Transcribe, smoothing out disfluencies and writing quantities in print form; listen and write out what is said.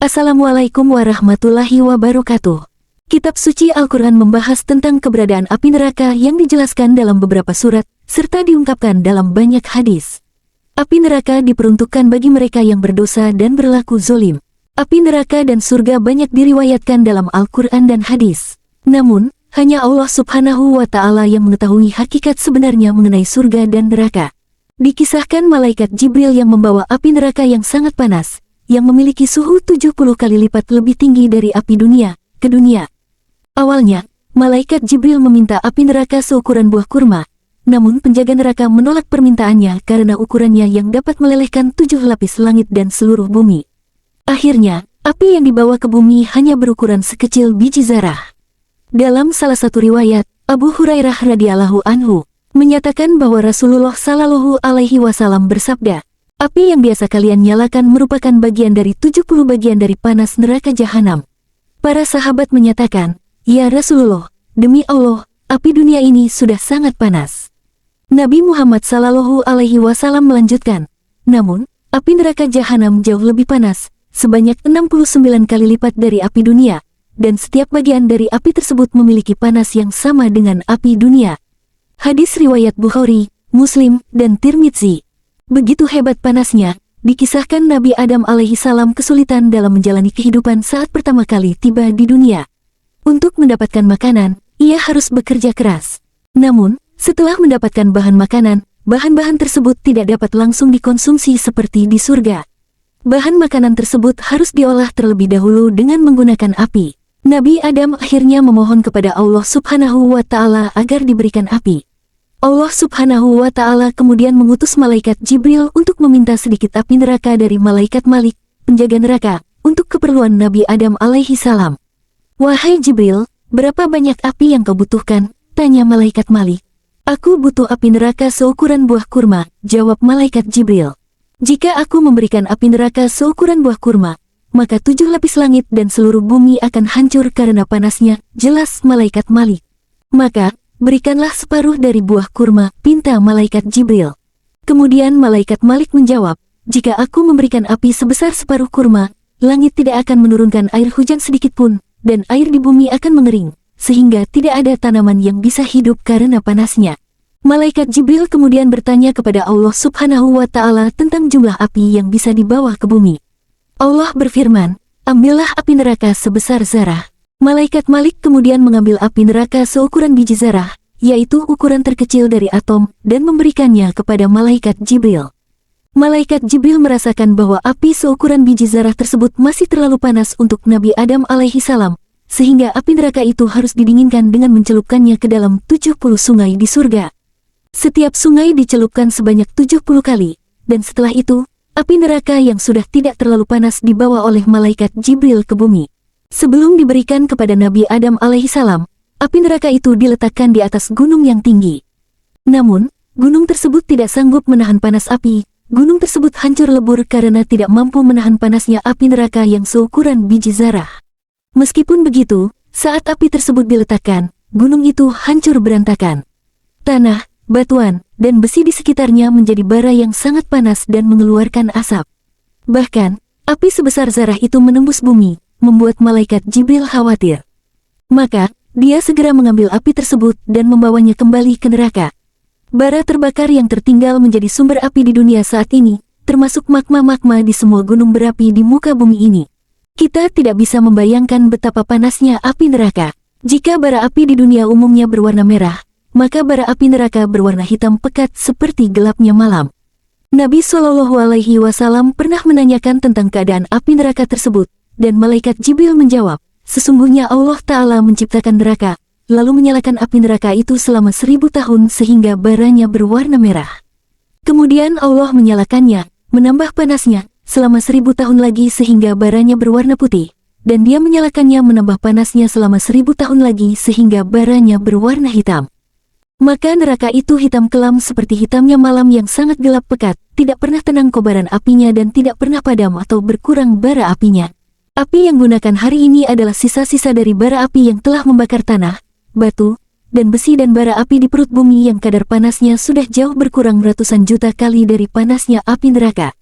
Assalamualaikum warahmatullahi wabarakatuh. Kitab suci Al-Quran membahas tentang keberadaan api neraka yang dijelaskan dalam beberapa surat, serta diungkapkan dalam banyak hadis. Api neraka diperuntukkan bagi mereka yang berdosa dan berlaku zolim. Api neraka dan surga banyak diriwayatkan dalam Al-Quran dan hadis. Namun, hanya Allah Subhanahu wa Ta'ala yang mengetahui hakikat sebenarnya mengenai surga dan neraka. Dikisahkan malaikat Jibril yang membawa api neraka yang sangat panas, yang memiliki suhu 70 kali lipat lebih tinggi dari api dunia, ke dunia. Awalnya, malaikat Jibril meminta api neraka seukuran buah kurma, namun penjaga neraka menolak permintaannya karena ukurannya yang dapat melelehkan 7 lapis langit dan seluruh bumi. Akhirnya, api yang dibawa ke bumi hanya berukuran sekecil biji zarah. Dalam salah satu riwayat, Abu Hurairah radhiyallahu anhu menyatakan bahwa Rasulullah Shallallahu alaihi wasallam bersabda, "Api yang biasa kalian nyalakan merupakan bagian dari 70 bagian dari panas neraka jahanam." Para sahabat menyatakan, "Ya Rasulullah, demi Allah, api dunia ini sudah sangat panas." Nabi Muhammad Shallallahu alaihi wasallam melanjutkan, "Namun, api neraka jahanam jauh lebih panas, sebanyak 69 kali lipat dari api dunia, dan setiap bagian dari api tersebut memiliki panas yang sama dengan api dunia." Hadis riwayat Bukhari, Muslim, dan Tirmidzi. Begitu hebat panasnya, dikisahkan Nabi Adam alaihi salam kesulitan dalam menjalani kehidupan saat pertama kali tiba di dunia. Untuk mendapatkan makanan, ia harus bekerja keras. Namun, setelah mendapatkan bahan makanan, bahan-bahan tersebut tidak dapat langsung dikonsumsi seperti di surga. Bahan makanan tersebut harus diolah terlebih dahulu dengan menggunakan api. Nabi Adam akhirnya memohon kepada Allah Subhanahu wa Ta'ala agar diberikan api. Allah Subhanahu wa Ta'ala kemudian mengutus malaikat Jibril untuk meminta sedikit api neraka dari malaikat Malik, penjaga neraka, untuk keperluan Nabi Adam alaihi salam. "Wahai Jibril, berapa banyak api yang kau butuhkan?" tanya malaikat Malik. "Aku butuh api neraka seukuran buah kurma," jawab malaikat Jibril. "Jika aku memberikan api neraka seukuran buah kurma, maka 7 lapis langit dan seluruh bumi akan hancur karena panasnya," jelas malaikat Malik. "Maka, berikanlah separuh dari buah kurma," pinta malaikat Jibril. Kemudian malaikat Malik menjawab, "Jika aku memberikan api sebesar separuh kurma, langit tidak akan menurunkan air hujan sedikit pun, dan air di bumi akan mengering, sehingga tidak ada tanaman yang bisa hidup karena panasnya." Malaikat Jibril kemudian bertanya kepada Allah Subhanahu wa Ta'ala tentang jumlah api yang bisa dibawa ke bumi. Allah berfirman, "Ambillah api neraka sebesar zarah." Malaikat Malik kemudian mengambil api neraka seukuran biji zarah, yaitu ukuran terkecil dari atom, dan memberikannya kepada malaikat Jibril. Malaikat Jibril merasakan bahwa api seukuran biji zarah tersebut masih terlalu panas untuk Nabi Adam alaihi salam, sehingga api neraka itu harus didinginkan dengan mencelupkannya ke dalam 70 sungai di surga. Setiap sungai dicelupkan sebanyak 70 kali, dan setelah itu, api neraka yang sudah tidak terlalu panas dibawa oleh malaikat Jibril ke bumi. Sebelum diberikan kepada Nabi Adam alaihi salam, api neraka itu diletakkan di atas gunung yang tinggi. Namun, gunung tersebut tidak sanggup menahan panas api. Gunung tersebut hancur lebur karena tidak mampu menahan panasnya api neraka yang seukuran biji zarah. Meskipun begitu, saat api tersebut diletakkan, gunung itu hancur berantakan. Tanah, batuan, dan besi di sekitarnya menjadi bara yang sangat panas dan mengeluarkan asap. Bahkan, api sebesar zarah itu menembus bumi, membuat malaikat Jibril khawatir. Maka, dia segera mengambil api tersebut dan membawanya kembali ke neraka. Bara terbakar yang tertinggal menjadi sumber api di dunia saat ini, termasuk magma-magma di semua gunung berapi di muka bumi ini. Kita tidak bisa membayangkan betapa panasnya api neraka. Jika bara api di dunia umumnya berwarna merah, maka bara api neraka berwarna hitam pekat seperti gelapnya malam. Nabi Shallallahu alaihi wasallam pernah menanyakan tentang keadaan api neraka tersebut, dan malaikat Jibril menjawab, "Sesungguhnya Allah Ta'ala menciptakan neraka, lalu menyalakan api neraka itu selama 1000 tahun sehingga baranya berwarna merah. Kemudian Allah menyalakannya, menambah panasnya, selama 1000 tahun lagi sehingga baranya berwarna putih, dan dia menyalakannya menambah panasnya selama 1000 tahun lagi sehingga baranya berwarna hitam. Maka neraka itu hitam kelam seperti hitamnya malam yang sangat gelap pekat, tidak pernah tenang kobaran apinya dan tidak pernah padam atau berkurang bara apinya. Api yang gunakan hari ini adalah sisa-sisa dari bara api yang telah membakar tanah, batu, dan besi dan bara api di perut bumi yang kadar panasnya sudah jauh berkurang ratusan juta kali dari panasnya api neraka.